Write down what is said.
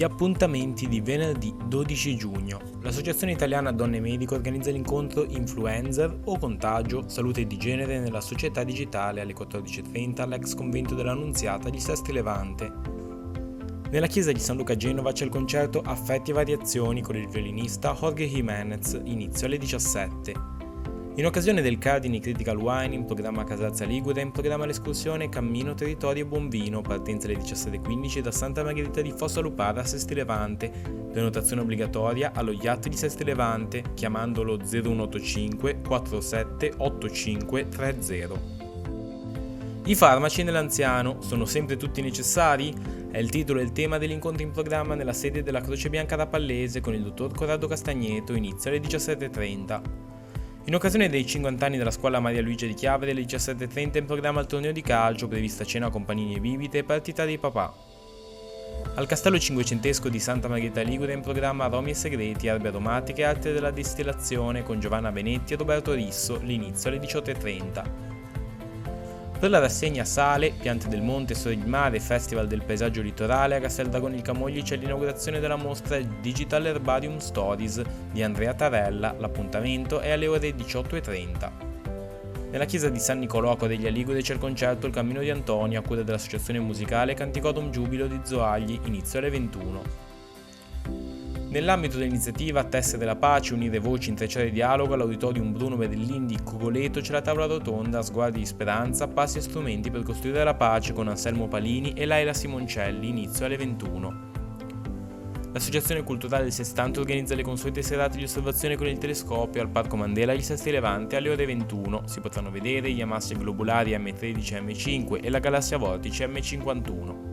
appuntamenti di venerdì 12 giugno. L'Associazione Italiana Donne Mediche organizza l'incontro Influencer o Contagio, Salute di Genere nella Società Digitale alle 14:30 all'ex convento dell'Annunziata di Sestri Levante. Nella chiesa di San Luca a Genova c'è il concerto Affetti e Variazioni con il violinista Jorge Jiménez, inizio alle 17. In occasione del Cardini Critical Wine, in programma Casazza Ligure, in programma l'escursione Cammino Territorio Buon Vino, partenza alle 17:15 da Santa Margherita di Fossa Lupara a Sestri Levante, prenotazione obbligatoria allo Yacht di Sestri Levante, chiamandolo 0185 47 85 30. I farmaci nell'anziano sono sempre tutti necessari? È il titolo e il tema dell'incontro in programma nella sede della Croce Bianca Rapallese con il dottor Corrado Castagneto, inizio alle 17:30. In occasione dei 50 anni della scuola Maria Luigia di Chiavari alle 17:30 in programma il torneo di calcio, prevista cena con panini e bibite e partita dei papà. Al Castello Cinquecentesco di Santa Margherita Ligure in programma Aromi e Segreti, erbe aromatiche e arte della distillazione con Giovanna Benetti e Roberto Risso, l'inizio alle 18:30. Per la rassegna Sale, Piante del Monte, Storie di Mare, Festival del Paesaggio Litorale, a Castel Dragoni Camogli c'è l'inaugurazione della mostra Digital Herbarium Stories di Andrea Tarella, l'appuntamento è alle ore 18:30. Nella chiesa di San Nicolò a Correglia Ligure c'è il concerto Il Cammino di Antonio a cura dell'associazione musicale Canticodum Giubilo di Zoagli, inizio alle 21. Nell'ambito dell'iniziativa Tessere della Pace, unire voci, intrecciare dialogo, all'Auditorium Bruno Berellin di Cogoleto c'è la tavola rotonda Sguardi di Speranza, passi e strumenti per costruire la pace con Anselmo Palini e Laila Simoncelli, inizio alle 21. L'Associazione Culturale del Sestante organizza le consuete serate di osservazione con il telescopio al Parco Mandela di Sestri Levante alle ore 21. Si potranno vedere gli ammassi globulari M13 e M5 e la galassia vortice M51.